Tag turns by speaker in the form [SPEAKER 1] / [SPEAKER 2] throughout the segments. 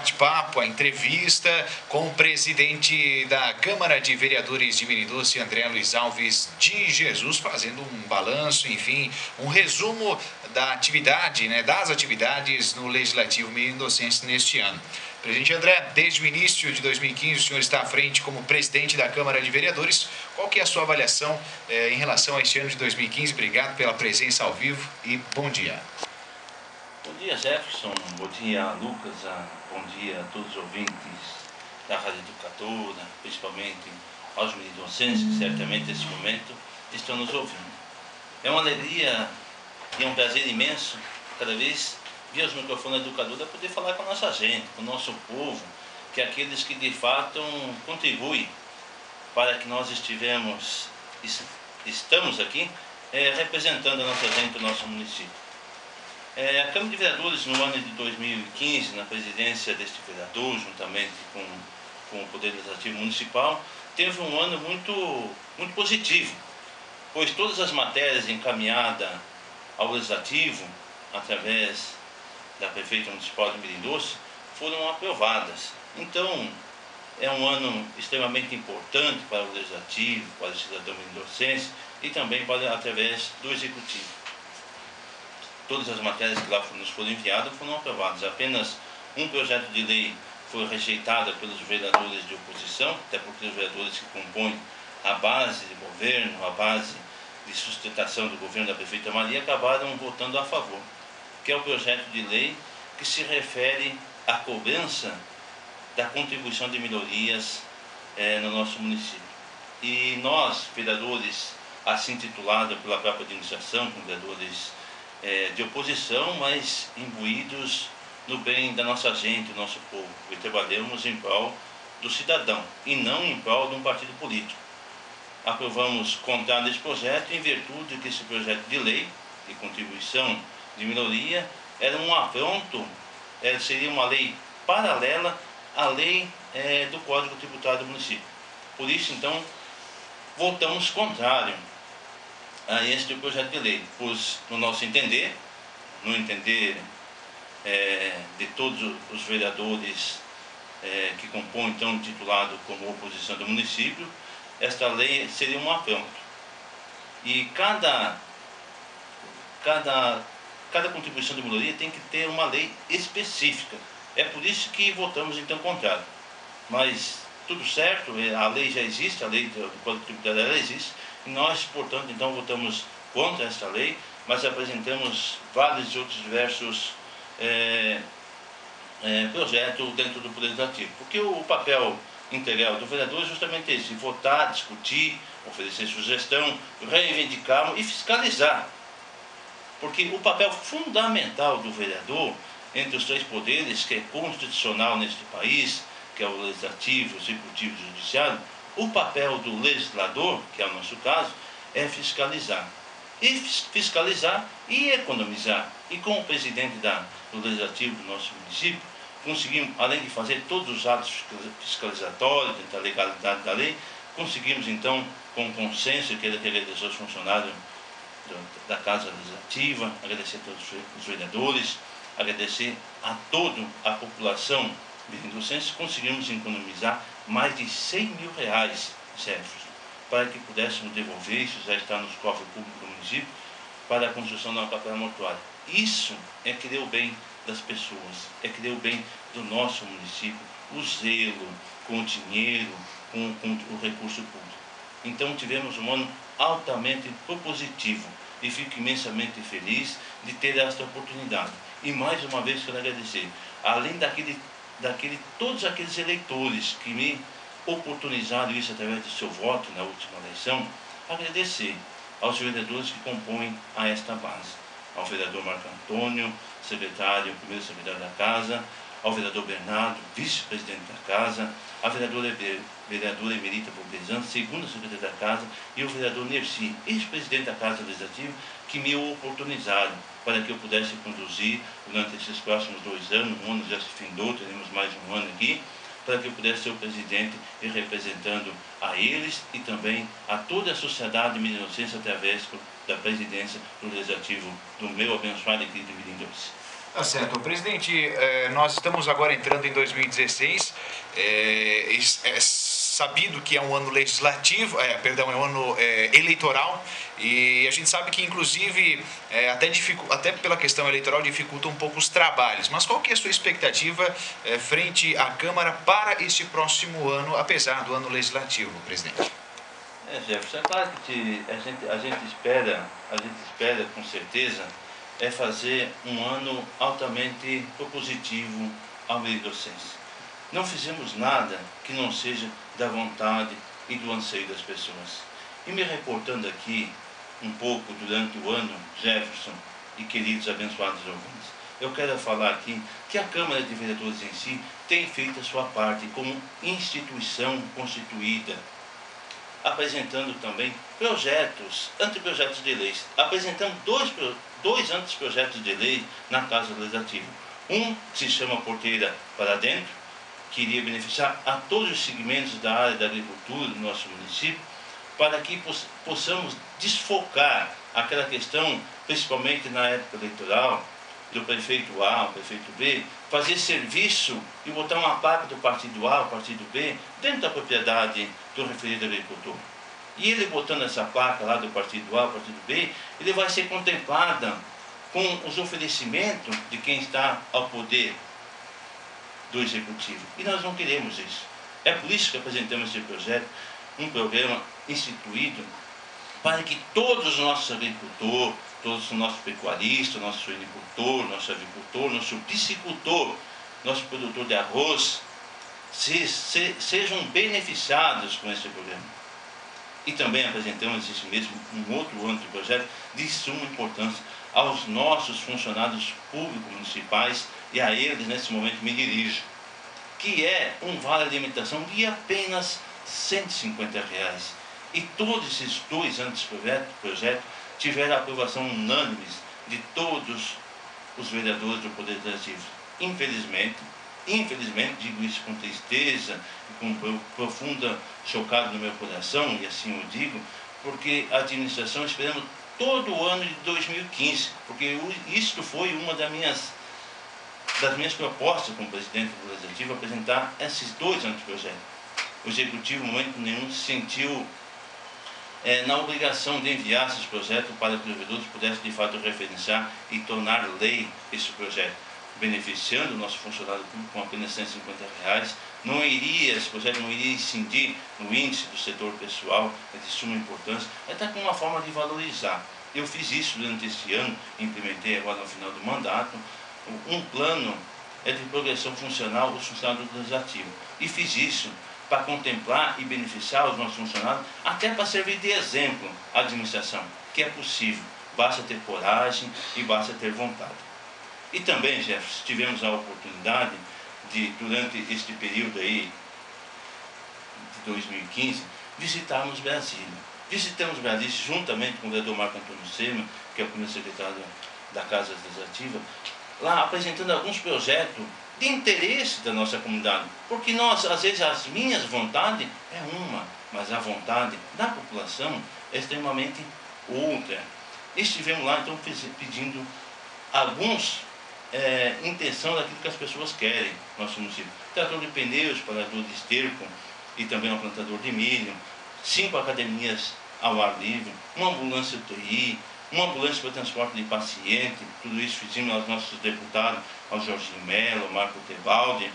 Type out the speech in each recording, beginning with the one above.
[SPEAKER 1] bate-papo, a entrevista com o presidente da Câmara de Vereadores de Menidoce, André Luiz Alves de Jesus, fazendo um balanço, enfim, um resumo da atividade, das atividades no Legislativo Menidocense neste ano. Presidente André, desde o início de 2015, o senhor está à frente como presidente da Câmara de Vereadores. Qual que é a sua avaliação em relação a este ano de 2015? Obrigado pela presença ao vivo e bom dia.
[SPEAKER 2] Bom dia, Jefferson. Bom dia, Lucas. Bom dia a todos os ouvintes da Rádio Educadora, principalmente aos menidocenses que certamente nesse momento estão nos ouvindo. É uma alegria e um prazer imenso cada vez via os microfones da Educadora poder falar com a nossa gente, com o nosso povo, que é aqueles que de fato contribuem para que nós estamos aqui representando a nossa gente, o nosso município. A Câmara de Vereadores, no ano de 2015, na presidência deste vereador, juntamente com o Poder Legislativo Municipal, teve um ano muito positivo, pois todas as matérias encaminhadas ao Legislativo, através da Prefeita Municipal de Menidoce, foram aprovadas. Então, é um ano extremamente importante para o Legislativo, para o cidadão menidocense e também através do Executivo. Todas as matérias que lá nos foram enviadas foram aprovadas. Apenas um projeto de lei foi rejeitado pelos vereadores de oposição, até porque os vereadores que compõem a base de governo, a base de sustentação do governo da Prefeita Maria, acabaram votando a favor, que é o projeto de lei que se refere à cobrança da contribuição de melhorias no nosso município. E nós, vereadores, assim titulados pela própria administração, com vereadores de oposição, mas imbuídos no bem da nossa gente, do nosso povo, e trabalhamos em prol do cidadão e não em prol de um partido político. Aprovamos contar desse projeto em virtude que esse projeto de lei de contribuição de minoria era um afronto, seria uma lei paralela à lei do Código Tributário do município. Por isso, então, votamos contrário a este projeto de lei, pois, no nosso entender, no entender de todos os vereadores que compõem, então, titulado como oposição do município, esta lei seria um afronto. E cada contribuição de melhoria tem que ter uma lei específica. É por isso que votamos, então, contrário. Mas tudo certo, a lei já existe, a lei do Código Tributário já existe, e nós, portanto, então, votamos contra esta lei, mas apresentamos vários outros diversos projetos dentro do Poder Legislativo. Porque o papel integral do vereador é justamente esse: votar, discutir, oferecer sugestão, reivindicar e fiscalizar. Porque o papel fundamental do vereador, entre os três poderes, que é constitucional neste país, que é o legislativo, o executivo e o judiciário, o papel do legislador, que é o nosso caso, é fiscalizar. E fiscalizar e economizar. E com o presidente do legislativo do nosso município, conseguimos, além de fazer todos os atos fiscalizatórios, dentro da legalidade da lei, conseguimos então, com consenso, que agradecer aos funcionários da Casa Legislativa, agradecer a todos os vereadores, agradecer a toda a população menidocense, conseguimos economizar mais de R$100 mil, Sérgio, para que pudéssemos devolver, isso já está nos cofres públicos do município, para a construção de uma capela mortuária. Isso é querer o bem das pessoas, é querer o bem do nosso município, o zelo com o dinheiro, com o recurso público. Então tivemos um ano altamente propositivo e fico imensamente feliz de ter esta oportunidade. E mais uma vez quero agradecer, além todos aqueles eleitores que me oportunizaram isso através do seu voto na última eleição, agradecer aos vereadores que compõem a esta base, ao vereador Marco Antônio, primeiro secretário da Casa, ao vereador Bernardo, vice-presidente da Casa, a vereadora Emerita Bobezan, segunda secretária da Casa, e o vereador Nerci, ex-presidente da Casa Legislativa, que me oportunizaram para que eu pudesse conduzir durante esses próximos 2 anos, um ano já se findou, teremos mais um ano aqui, para que eu pudesse ser o presidente e representando a eles e também a toda a sociedade menidocense através da presidência do Legislativo do meu abençoado e querido Menidoce.
[SPEAKER 1] Tá certo. Presidente, nós estamos agora entrando em 2016, é sabido que é um ano legislativo, perdão, é um ano eleitoral, e a gente sabe que, inclusive, até pela questão eleitoral dificulta um pouco os trabalhos. Mas qual que é a sua expectativa frente à Câmara para este próximo ano, apesar do ano legislativo, presidente?
[SPEAKER 2] Jefferson, é claro que a gente espera com certeza fazer um ano altamente propositivo ao meio docente. Não fizemos nada que não seja da vontade e do anseio das pessoas. E me reportando aqui um pouco durante o ano, Jefferson e queridos abençoados ouvintes, eu quero falar aqui que a Câmara de Vereadores em si tem feito a sua parte como instituição constituída, apresentando também anteprojetos de leis. Apresentamos dois anteprojetos de lei na Casa Legislativa. Um que se chama Porteira para Dentro, que iria beneficiar a todos os segmentos da área da agricultura do nosso município, para que possamos desfocar aquela questão, principalmente na época eleitoral, do prefeito A, o prefeito B, fazer serviço e botar uma placa do partido A, o partido B, dentro da propriedade do referido agricultor. E ele botando essa placa lá do partido A, o partido B, ele vai ser contemplada com os oferecimentos de quem está ao poder do executivo. E nós não queremos isso. É por isso que apresentamos esse projeto, um programa instituído para que todos os nossos agricultores, todos os nossos pecuaristas, nosso suinicultor, nosso avicultor, nosso piscicultor, nosso produtor de arroz, sejam beneficiados com esse programa. E também apresentamos esse mesmo, um outro projeto de suma importância aos nossos funcionários públicos municipais, e a eles nesse momento me dirijo, que é um vale alimentação de apenas R$150. E todos esses dois anteprojetos tiveram a aprovação unânime de todos os vereadores do Poder Legislativo. Infelizmente, digo isso com tristeza e com profunda chocado no meu coração, e assim eu digo, porque a administração esperamos todo o ano de 2015, porque isto foi uma das minhas propostas como presidente do Legislativo, apresentar esses dois anteprojetos. O Executivo, no momento nenhum, se sentiu na obrigação de enviar esses projetos para que os vereadores pudessem, de fato, referenciar e tornar lei esse projeto, beneficiando o nosso funcionário público com apenas R$150. Esse projeto não iria incidir no índice do setor pessoal, é de suma importância, é até como uma forma de valorizar. Eu fiz isso durante este ano, implementei agora no final do mandato, um plano de progressão funcional dos funcionários do Legislativo. E fiz isso para contemplar e beneficiar os nossos funcionários, até para servir de exemplo à administração, que é possível, basta ter coragem e basta ter vontade. E também, Jefferson, tivemos a oportunidade de, durante este período aí, de 2015, visitarmos Brasília. Visitamos Brasília juntamente com o vereador Marco Antônio Sema, que é o primeiro secretário da Casa Legislativa, lá apresentando alguns projetos de interesse da nossa comunidade, porque nós, às vezes, as minhas vontades é uma, mas a vontade da população é extremamente outra. Estivemos lá, então, pedindo alguns intenção daquilo que as pessoas querem no nosso município. Trator de pneus, parador de esterco e também um plantador de milho, 5 academias ao ar livre, uma ambulância UTI, uma ambulância para transporte de paciente. Tudo isso fizemos aos nossos deputados, ao Jorginho Melo, ao Marco Tebaldi,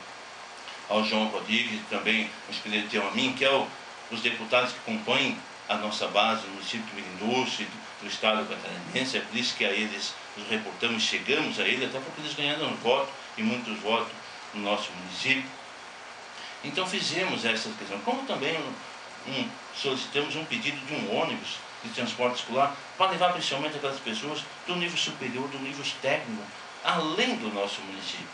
[SPEAKER 2] ao João Rodrigues, também o Espírito a mim, que é os deputados que compõem a nossa base no município de Mirindústria, do estado catarinense. É por isso que a eles nos reportamos, chegamos a eles, até porque eles ganharam voto e muitos votos no nosso município. Então fizemos essa questão, como também solicitamos um pedido de um ônibus de transporte escolar para levar principalmente aquelas pessoas do nível superior, do nível técnico, além do nosso município.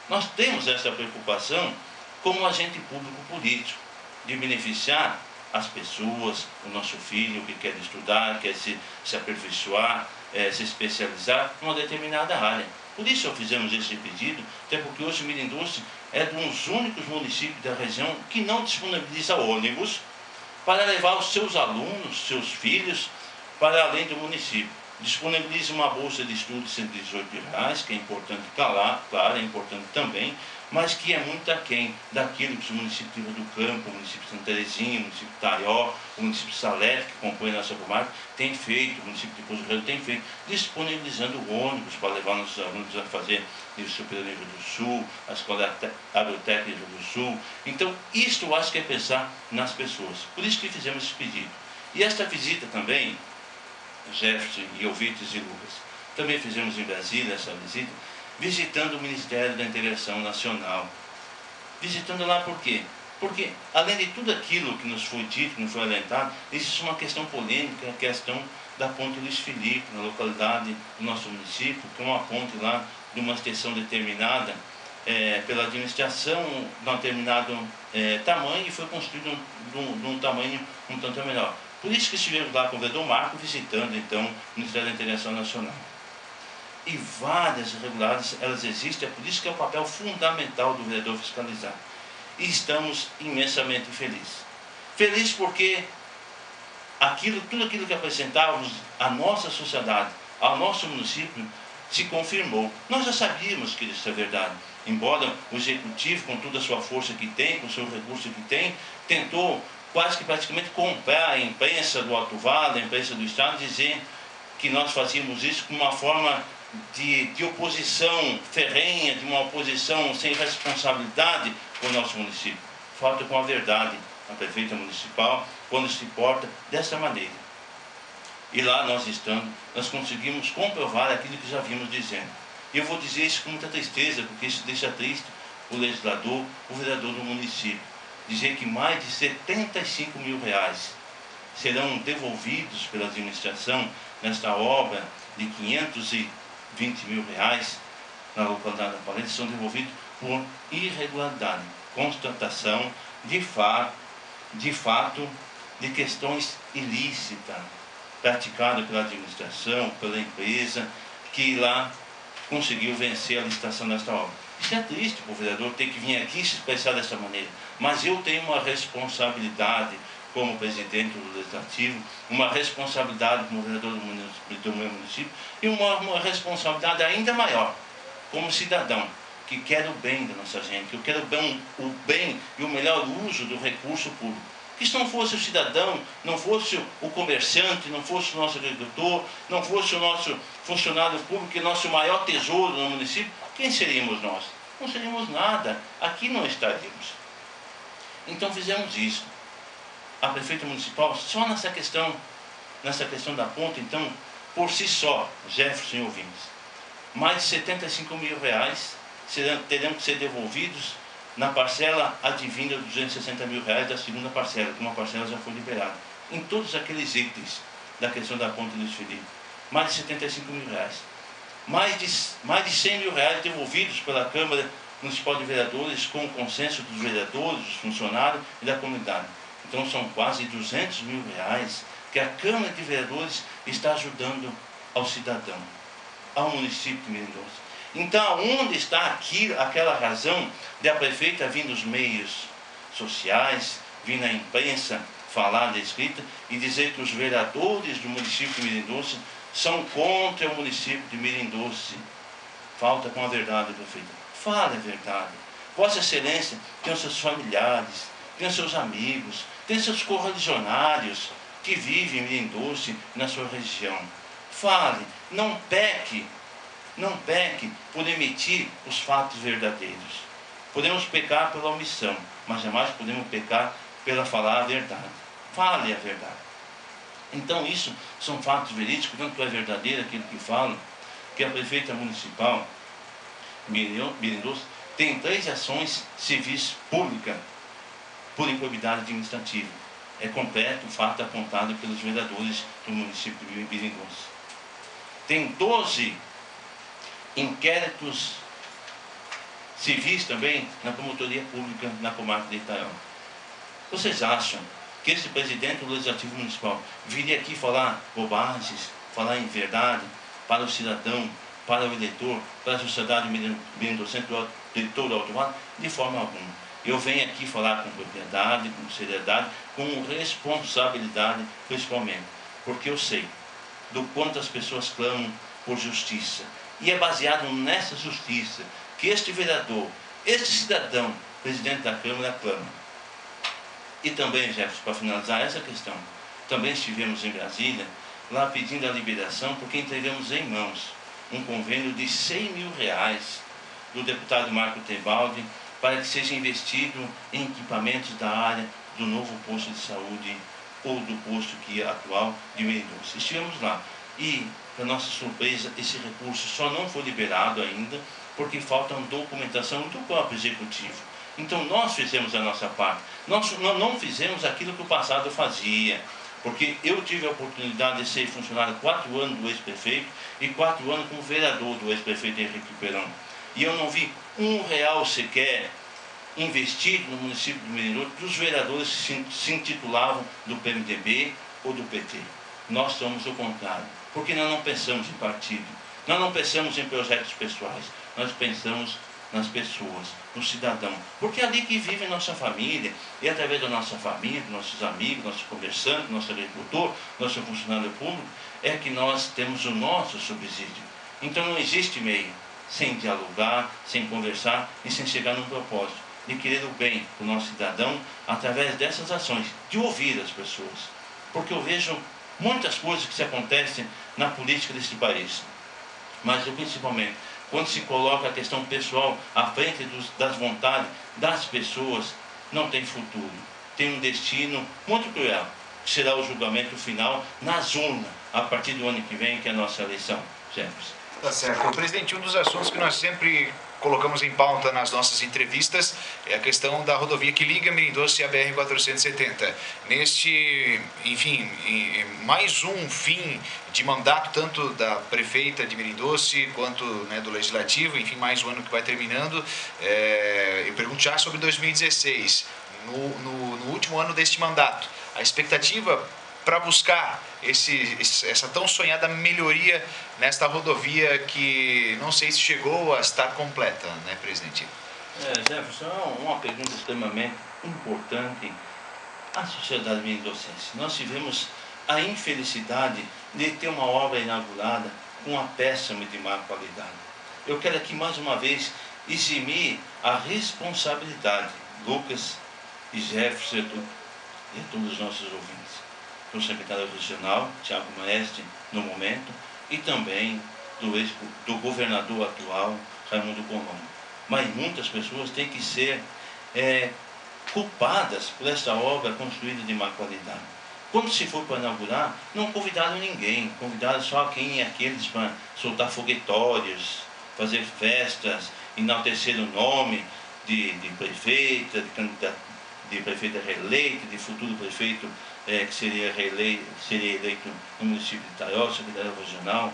[SPEAKER 2] Nós temos essa preocupação como agente público político, de beneficiar as pessoas, o nosso filho que quer estudar, quer se aperfeiçoar, se especializar em uma determinada área. Por isso fizemos esse pedido, até porque hoje Mirindústria é um dos únicos municípios da região que não disponibiliza ônibus para levar os seus alunos, seus filhos, para além do município. disponibiliza uma bolsa de estudo de R$118, que é importante calar, claro, é importante também, mas que é muito aquém daquilo que os municípios de Riva do Campo, o município de Santa Terezinha, o município de Taió, o município de Salete, que compõe a nossa comarca, tem feito, o município de Pouso Redondo tem feito, disponibilizando ônibus para levar nossos alunos a fazer nível superior no Rio Grande do Sul, a escola agrotécnica do Rio Grande do Sul. Então, isto eu acho que é pensar nas pessoas. Por isso que fizemos esse pedido. E esta visita também, Jefferson e Ovites e Lucas, também fizemos em Brasília essa visita, visitando o Ministério da Integração Nacional. Visitando lá por quê? Porque, além de tudo aquilo que nos foi dito, que nos foi alentado, existe uma questão polêmica, a questão da ponte Luiz Felipe, na localidade do nosso município, que é uma ponte lá de uma extensão determinada pela administração, de um determinado tamanho, e foi construído de um tamanho um tanto menor. Por isso que estivemos lá com o vereador Marco, visitando, então, o Ministério da Integração Nacional. E várias irregularidades, elas existem, é por isso que é o papel fundamental do vereador fiscalizar. E estamos imensamente felizes. Felizes porque tudo aquilo que apresentávamos à nossa sociedade, ao nosso município, se confirmou. Nós já sabíamos que isso é verdade. Embora o Executivo, com toda a sua força que tem, com o seu recurso que tem, tentou quase que praticamente comprar a imprensa do Alto Vale, a imprensa do Estado, dizer que nós fazíamos isso com uma forma de oposição ferrenha, de uma oposição sem responsabilidade com o nosso município. Falta com a verdade a prefeita municipal quando se porta dessa maneira. E lá nós estando, nós conseguimos comprovar aquilo que já vimos dizendo. E eu vou dizer isso com muita tristeza, porque isso deixa triste o legislador, o vereador do município. Dizer que mais de R$75 mil serão devolvidos pela administração nesta obra de R$520 mil na localidade da Palete, são devolvidos por irregularidade, constatação de fato de questões ilícitas praticadas pela administração, pela empresa que lá conseguiu vencer a licitação desta obra. Isso é triste para o vereador ter que vir aqui se expressar dessa maneira, mas eu tenho uma responsabilidade como presidente do Legislativo, uma responsabilidade como vereador do meu município e uma responsabilidade ainda maior como cidadão que quer o bem da nossa gente, que eu quero o bem e o melhor uso do recurso público. Que se não fosse o cidadão, não fosse o comerciante, não fosse o nosso agricultor, não fosse o nosso funcionário público, que é nosso maior tesouro no município, quem seríamos nós? Não seríamos nada, aqui não estaríamos. Então fizemos isso. A prefeita municipal, só nessa questão da ponte, então, por si só, Jefferson e ouvintes, mais de R$75 mil terão que ser devolvidos na parcela advinda dos R$260 mil da segunda parcela, que uma parcela já foi liberada. Em todos aqueles itens da questão da ponte Luiz Felipe, mais de R$75 mil. Mais de R$100 mil devolvidos pela Câmara Municipal de Vereadores com o consenso dos vereadores, dos funcionários e da comunidade. Então são quase R$200 mil que a Câmara de Vereadores está ajudando ao cidadão, ao município de Mendonça. Então, onde está aquela razão de a prefeita vir nos meios sociais, vir na imprensa, falar da escrita e dizer que os vereadores do município de Mendonça são contra o município de Mendonça? Falta com a verdade, prefeita. Fale a verdade. Vossa Excelência tem os seus familiares, tem os seus amigos, tem seus correligionários que vivem em Mendonça na sua região. Fale, não peque por emitir os fatos verdadeiros. Podemos pecar pela omissão, mas jamais podemos pecar pela falar a verdade. Fale a verdade. Então isso são fatos verídicos, tanto é verdadeiro aquilo que falam, que a prefeita municipal Mendonça tem 3 ações civis públicas por improbidade administrativa. É completo o fato apontado pelos vereadores do município de Mendonça. Tem 12 inquéritos civis também na promotoria pública na comarca de Itaió. Vocês acham que esse presidente do Legislativo Municipal viria aqui falar bobagens, falar em verdade para o cidadão, para o eleitor, para a sociedade mendoncense do eleitor do Alto Vale? De forma alguma. Eu venho aqui falar com propriedade, com seriedade, com responsabilidade, principalmente, porque eu sei do quanto as pessoas clamam por justiça. E é baseado nessa justiça que este vereador, este cidadão, presidente da Câmara, clama. E também, Jefferson, para finalizar essa questão, também estivemos em Brasília, lá pedindo a liberação, porque entregamos em mãos um convênio de R$100 mil do deputado Marco Tebaldi para que seja investido em equipamentos da área do novo posto de saúde ou do posto que é atual de Mendonça. Estivemos lá e, para nossa surpresa, esse recurso só não foi liberado ainda porque falta uma documentação do próprio Executivo. Então nós fizemos a nossa parte, nós não fizemos aquilo que o passado fazia, porque eu tive a oportunidade de ser funcionário 4 anos do ex-prefeito e 4 anos como vereador do ex-prefeito Henrique Perão. E eu não vi R$1 sequer investido no município de Mineirão dos vereadores que se intitulavam do PMDB ou do PT. Nós somos o contrário, porque nós não pensamos em partido, nós não pensamos em projetos pessoais, nós pensamos nas pessoas, no cidadão, porque é ali que vive nossa família, e através da nossa família, nossos amigos, nosso comerciante, nosso agricultor, nosso funcionário público, é que nós temos o nosso subsídio. Então não existe meio sem dialogar, sem conversar e sem chegar num propósito de querer o bem do nosso cidadão através dessas ações, de ouvir as pessoas. Porque eu vejo muitas coisas que se acontecem na política desse país, mas eu, principalmente quando se coloca a questão pessoal à frente das vontades das pessoas, não tem futuro. Tem um destino muito cruel, que será o julgamento final nas urnas, a partir do ano que vem, que é a nossa eleição. Jefferson.
[SPEAKER 1] Tá certo. Presidente, um dos assuntos que nós sempre colocamos em pauta nas nossas entrevistas é a questão da rodovia que liga Mendonça e a BR-470. Neste, enfim, mais um fim de mandato, tanto da prefeita de Mendonça quanto, né, do Legislativo, enfim, mais um ano que vai terminando. Eu pergunto já sobre 2016, no último ano deste mandato. A expectativa para buscar essa tão sonhada melhoria nesta rodovia que não sei se chegou a estar completa, né, presidente?
[SPEAKER 2] Jefferson, é uma pergunta extremamente importante à sociedade mendoncense. Nós tivemos a infelicidade de ter uma obra inaugurada com uma péssima de má qualidade. Eu quero aqui mais uma vez eximir a responsabilidade, Lucas e Jefferson e a todos os nossos ouvintes, do secretário regional, Thiago Maestre, no momento, e também do governador atual, Raimundo Colombo. Mas muitas pessoas têm que ser culpadas por essa obra construída de má qualidade. Quando se foi para inaugurar, não convidaram ninguém, convidaram só quem é aqueles para soltar foguetórios, fazer festas, enaltecer o nome de prefeita, de prefeita reeleita, de futuro prefeito que seria eleito no município de Itaió, secretário regional.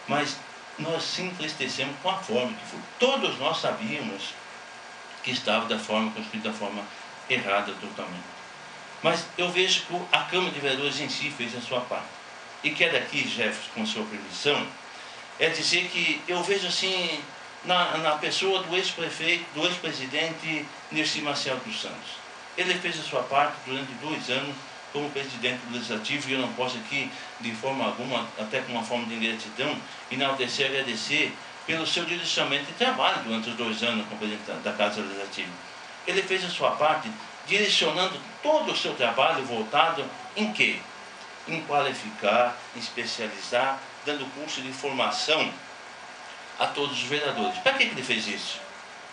[SPEAKER 2] Mas nós se entristecemos com a forma que foi. Todos nós sabíamos que estava construído da forma errada totalmente. Mas eu vejo que a Câmara de Vereadores em si fez a sua parte. E quero aqui, Jefferson, com a sua permissão, dizer que eu vejo assim na pessoa do ex-prefeito, do ex-presidente Nercy Maciel dos Santos. Ele fez a sua parte durante 2 anos como presidente do Legislativo, e eu não posso aqui, de forma alguma, até com uma forma de ingratidão, enaltecer e agradecer pelo seu direcionamento de trabalho durante os 2 anos como presidente da Casa Legislativa. Ele fez a sua parte direcionando todo o seu trabalho voltado em quê? Em qualificar, em especializar, dando curso de formação a todos os vereadores. Para que ele fez isso?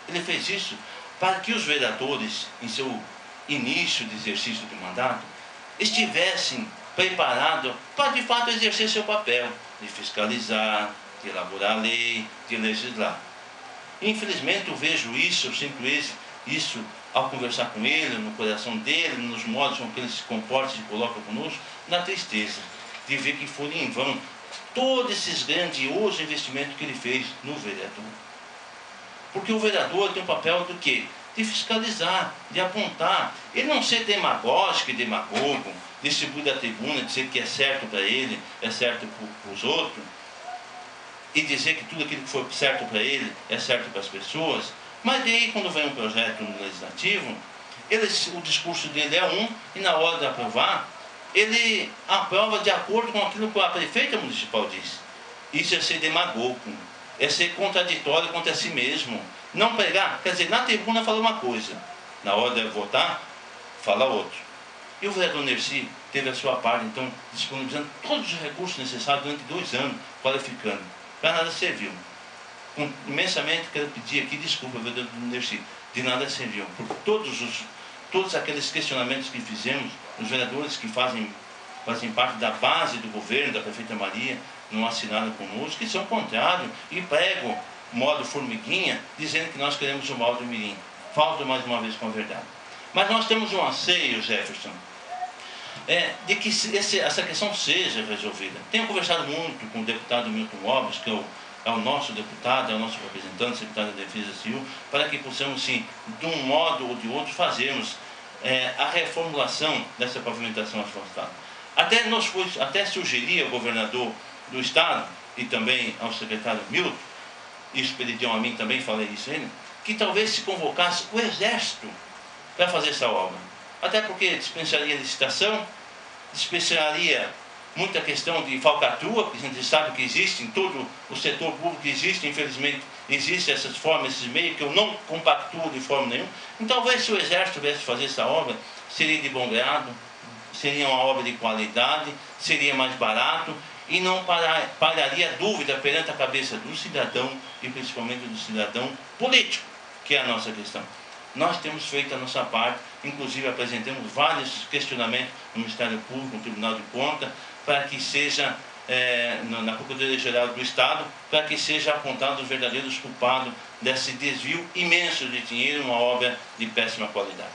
[SPEAKER 2] Ele fez isso para que os vereadores, em seu início de exercício de mandato, estivessem preparados para, de fato, exercer seu papel de fiscalizar, de elaborar a lei, de legislar. Infelizmente, eu vejo isso, eu sinto isso ao conversar com ele, no coração dele, nos modos com que ele se comporta e se coloca conosco, na tristeza de ver que foram em vão todos esses grandiosos investimentos que ele fez no vereador. Porque o vereador tem um papel do quê? De fiscalizar, de apontar. Ele não ser demagógico e demagogo, distribuir da tribuna, dizer que é certo para ele, é certo para os outros, e dizer que tudo aquilo que foi certo para ele é certo para as pessoas. Mas daí, quando vem um projeto no Legislativo, o discurso dele é um, e na hora de aprovar, ele aprova de acordo com aquilo que a prefeita municipal diz. Isso é ser demagogo, é ser contraditório contra si mesmo. Não pregar, quer dizer, na tribuna fala uma coisa, na hora de votar, fala outra. E o vereador Nercy teve a sua parte, então, disponibilizando todos os recursos necessários durante 2 anos, qualificando. Para nada serviu. Imensamente quero pedir aqui desculpa, vereador Nercy, de nada serviu, por todos aqueles questionamentos que fizemos, os vereadores que fazem parte da base do governo, da prefeita Maria, não assinaram conosco, que são contrários e pregam modo formiguinha, dizendo que nós queremos o mal do Mirim. Falta mais uma vez com a verdade. Mas nós temos um anseio, Jefferson, de que essa questão seja resolvida. Tenho conversado muito com o deputado Milton Obres, que é o nosso deputado, é o nosso representante, secretário da Defesa Civil, para que possamos, sim, de um modo ou de outro, fazermos a reformulação dessa pavimentação asfaltada. Até sugerir ao governador do estado e também ao secretário Milton, isso pediram a mim também, falei isso a ele, que talvez se convocasse o Exército para fazer essa obra. Até porque dispensaria licitação, dispensaria muita questão de falcatrua, que a gente sabe que existe em todo o setor público, existe, infelizmente, existem essas formas, esses meios, que eu não compactuo de forma nenhuma. Então, talvez se o Exército viesse fazer essa obra, seria de bom grado, seria uma obra de qualidade, seria mais barato, e não pararia dúvida perante a cabeça do cidadão e principalmente do cidadão político, que é a nossa questão. Nós temos feito a nossa parte, inclusive apresentamos vários questionamentos no Ministério Público, no Tribunal de Contas, para que seja, na Procuradoria-Geral do Estado, para que seja apontado os verdadeiros culpados desse desvio imenso de dinheiro, uma obra de péssima qualidade.